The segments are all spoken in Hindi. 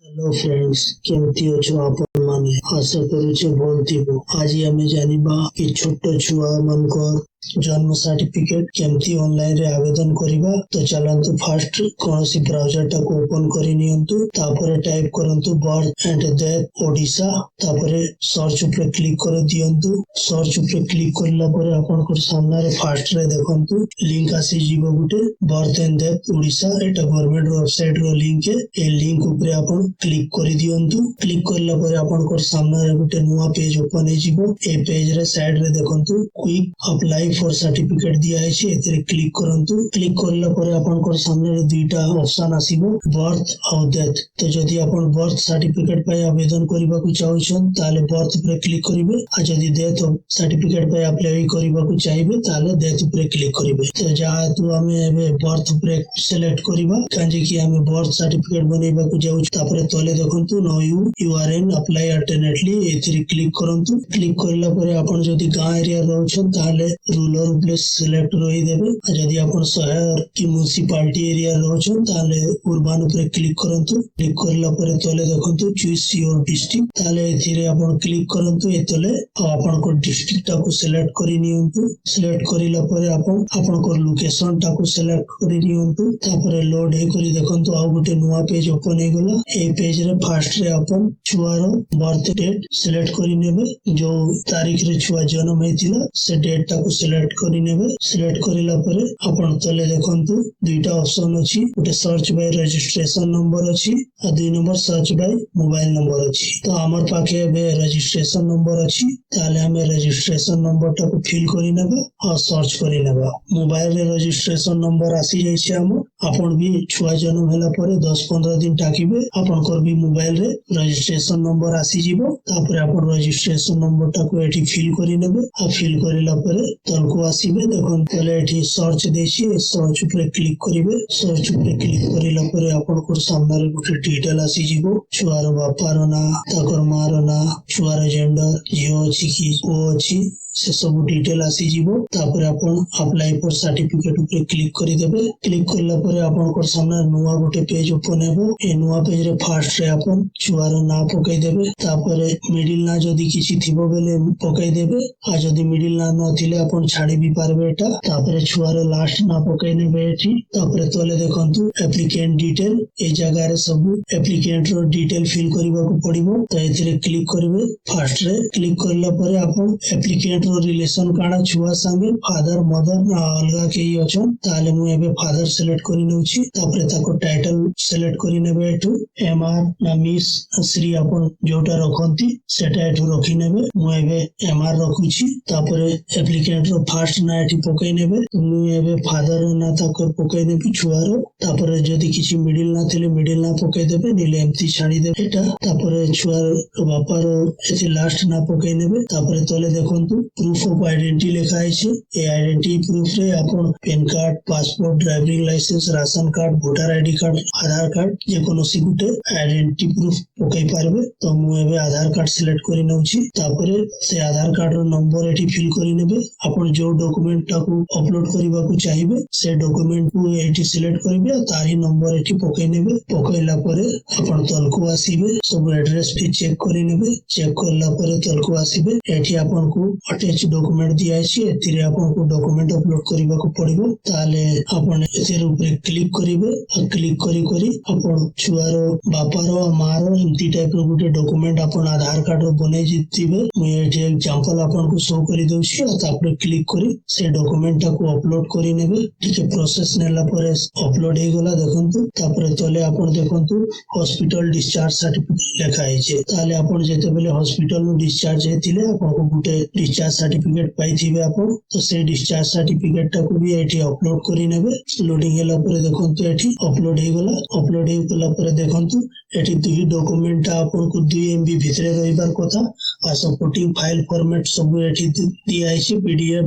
हेलो फ्रेंड्स, केमती अछो आपण माने? आशा करूचे भल थिबो। आज आमे जानिबा कि छोट छुआ मानकर जन्म सर्टिफिकेट केमती ऑनलाइन रे आवेदन करिबा। तो चलंतु फास्ट कोनोसी ब्राउजर टाको ओपन करि नियंतु, तापरे टाइप करंतु बर्थ एंड डेथ ओडिशा, तापरे सर्च ऊपर क्लिक कर दियंतु। सर्च ऊपर क्लिक करला परे आपनकर सामने रे फास्ट रे देखंतु लिंक आसी जीवो गुटे birth and death Odisha. Etah government website row link है। ए लिंक ऊपर आपन क्लिक कर दियंतु। क्लिक करला परे आपनकर सामने रे गुटे नुवा पेज ओपन हे जीवो। ए पेज रे साइड रे देखंतु क्विक अप्लाई फॉर सर्टिफिकेट दिया है। एथिरे क्लिक करंतु। क्लिक करला परे आपनकर सामने रे दुईटा ऑप्शन आसीबो, बर्थ और डेथ। तो जदि आपण बर्थ सर्टिफिकेट पे आवेदन करबा को चाहछन ताले बर्थ पे क्लिक करिवे, आ जदि डेथ सर्टिफिकेट पे अप्लाई करबा को चाहिबे ताले डेथ पे क्लिक करिवे। तो जहा तू हमें एबे बर्थ पे सिलेक्ट करबा काजे कि हमें बर्थ सर्टिफिकेट बनेबा को जाउ। तापरे तले देखंतु no you are an apply alternatively, एथिरे क्लिक करंतु। क्लिक करला परे आपण जदि गां एरिया रहछन ताले रूरल प्लेस सिलेक्ट रही देबे। जदि आपण शहर की म्युनिसिपालिटी एरिया रहछन ताले अर्बन ऊपर क्लिक करंतु। क्लिक करला परे तले देखंतु चूज योर डिस्ट्रिक्ट, ताले एथिरे आपण क्लिक करंतु। एतले आपण को डिस्ट्रिक्ट टाको सिलेक्ट करि नियंतु। सिलेक्ट करिला परे आपण को लोकेशन टाको सिलेक्ट करि नियंतु। तापरे लोड हे करि देखंतु आ गुटे नुवा पेज ओपन हे गेला। ए पेज रे फास्ट रे आपण छुआरो बर्थ डेट सिलेक्ट करि नेबे। जो तारीख रे छुआ जन्म हेतिला से डेट टाको सिलेक्ट करि नेबे। सिलेक्ट करिला परे आपण तले देखंतु दुईटा ऑप्शन अछि, गोटे सर्च बाय रजिस्ट्रेशन नंबर अछि आ दुई number search by mobile number अछि। तो हमर पाखे बे रजिस्ट्रेशन नंबर अछि, ताले हमें रजिस्ट्रेशन नंबर टाको फिल करि नेबा आ सर्च करि नेबा। मोबाइल रे रजिस्ट्रेशन नंबर आसी जाय छै। आपण भी छुआ जन्म होला परे 10-15 दिन टाकिबे आपनकर भी मोबाइल रे रजिस्ट्रेशन नंबर आसी जीवो। तापरे आपण रजिस्ट्रेशन नंबर टाको एठी फिल करि नेबे। आ फिल करिला परे तलको आसीबे। देखन तले एठी सर्च देछि, सर्च ऊपर क्लिक करिवे। सर्च ऊपर क्लिक करिला परे आपनकर सामने रे गुटे डिटेल आसी जीवो। छुआर बापार ना, ताकर मार ना, छुआर जेंडर, झियो अछि कि ओ अछि, से सब डिटेल आसी जीवो। तापर आपण अप्लाई फॉर सर्टिफिकेट ऊपर क्लिक करि देबे। क्लिक करला परे आपनकर सामने नुवा गुटे पेज ओपन हेबो। ए नुवा पेज रे फास्ट रे आपण छुआर ना पकई देबे। तापरे मिडिल ना जदि किछि थिबो बेले पकई देबे, आ जदि मिडिल ना नथिले आपण छाडी भी पारबे एटा। तापरे छुआर लास्ट ना पकई नेबे एठी। तापरे तले देखंतु एप्लीकेंट डिटेल, ए जगह रे सब एप्लीकेंट रो डिटेल फिल करबा को पड़िबो। तो एथिरे क्लिक करबे। फास्ट रे क्लिक करला परे आपण एप्लीकेंट रिलेशन काड़ा छुआ संगे फादर मदर ना अलगा के ही अछन, ताले मु एबे फादर सिलेक्ट करि नउछि। तापरे ताको टाइटल सिलेक्ट करि नेबे एठु एमआर ना मिस श्री आपण जोटा रखंती सेटा एठु रखि नेबे। मु एबे एमआर रखुछि। तापरे एप्लीकेंट रो फास्ट ना एठी पकई नेबे। मु एबे फादर ना ताको पकई नेबि छुआरो। तापरे जदि किछि मिडिल ना थिले मिडिल ना पकई देबे, निले एम्ति छाडी देबे एटा। तापरे छुआर बापार एठी लास्ट ना पकई नेबे। तापरे तले देखंतु प्रूफ ऑफ आइडेंटिटी लिखा है। ए आइडेंटिटी प्रूफ रे आपण PAN card, passport, driving licence, ration card, voter ID card, Aadhaar card जे कोनोसी गुटे आइडेंटिटी प्रूफ पकई पारबे। तो मु एबे आधार कार्ड सिलेक्ट करि नउछि। तापरे से आधार कार्ड रो नंबर एठी फिल करि नेबे। आपण जो डॉक्यूमेंट टाको अपलोड करबा को चाहिबे से डॉक्यूमेंट को एठी सिलेक्ट करिवे, तारी नंबर एठी पकई नेबे। पकईला परे आपण तलको आसीबे। सब एड्रेस भी चेक करि नेबे। चेक करला परे तलको आसीबे। एठी आपण को अटैच डॉक्यूमेंट दिया है। एथिरे आपण को डॉक्यूमेंट अपलोड करबा को पड़िबो। ताले आपण एथिरे ऊपर क्लिक करिवे। आ क्लिक करी करी आपण छुआरो बापारो मारो एम्ति टाइप रो गुटे डॉक्यूमेंट आपण आधार कार्ड रो बनै जितिबे। मु एठी एग्जांपल आपण को शो करि दउछि। आ तापर क्लिक करी से डॉक्यूमेंट को अपलोड करि नेबे। ठीक है, प्रोसेस नेला परे अपलोड हे गेला देखंतु। तापर तले आपण देखंतु हॉस्पिटल डिस्चार्ज सर्टिफिकेट लेखा है। ताले आपण जेते बेले हॉस्पिटल नु डिस्चार्ज हेतिले आपण को गुटे डिस्चार्ज सर्टिफिकेट पाइथिबे आपण। तो से डिस्चार्ज सर्टिफिकेट टाको भी एठी अपलोड करि नेबे। लोडिंग हेला परे देखंतु एठी अपलोड हे गेला। अपलोड हे गेला परे देखंतु एठी दुई डॉक्यूमेंट आपण को 2 MB भितरे रहिबार कथा। आ सपोर्टिंग फाइल फॉर्मेट सब एठी दिया है, PDF,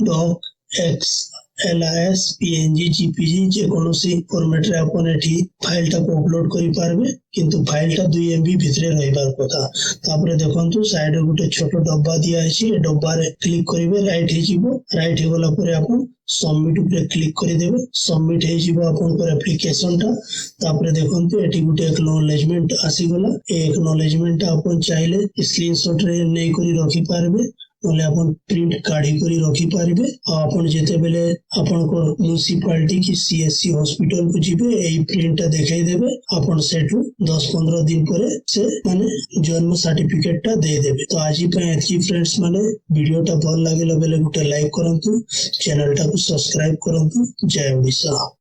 doc, X LIS PNG GPG जेकोसी फॉर्मेट रे अपन एठी फाइल टा को अपलोड करि पारबे किंतु फाइल टा 2 MB भितरे रहिबार कथा। तापरे देखंतु साइड रे गुटे छोटो डब्बा दिया अछि, डब्बा रे क्लिक करिवे, राइट हे जिवो, राइट हे गला परे अपन सबमिट ऊपर क्लिक करि देबे, सबमिट हे जिवो आपनकर एप्लीकेशन टा। तापरे देखंतु एठी गुटे एक्नॉलेजमेंट आसी गला, ए एक्नॉलेजमेंट अपन चाहिले स्क्रीनशॉट रे नै करि रखि पारबे, नले अपन प्रिंट काढी करी रखी पारिबे। अपन जेते बेले अपन को म्युनिसिपालिटी की CSC हॉस्पिटल को जिबे एई प्रिंट टा देखाई देबे, अपन सेठू 10-15 दिन परे से माने जन्म सर्टिफिकेट टा दे देबे। तो आज पे एतकी फ्रेंड्स माने वीडियो टा भल लागेला बेले गुटे लाइक करंतु, चैनल टा को सब्सक्राइब करंतु। जय ओडिशा।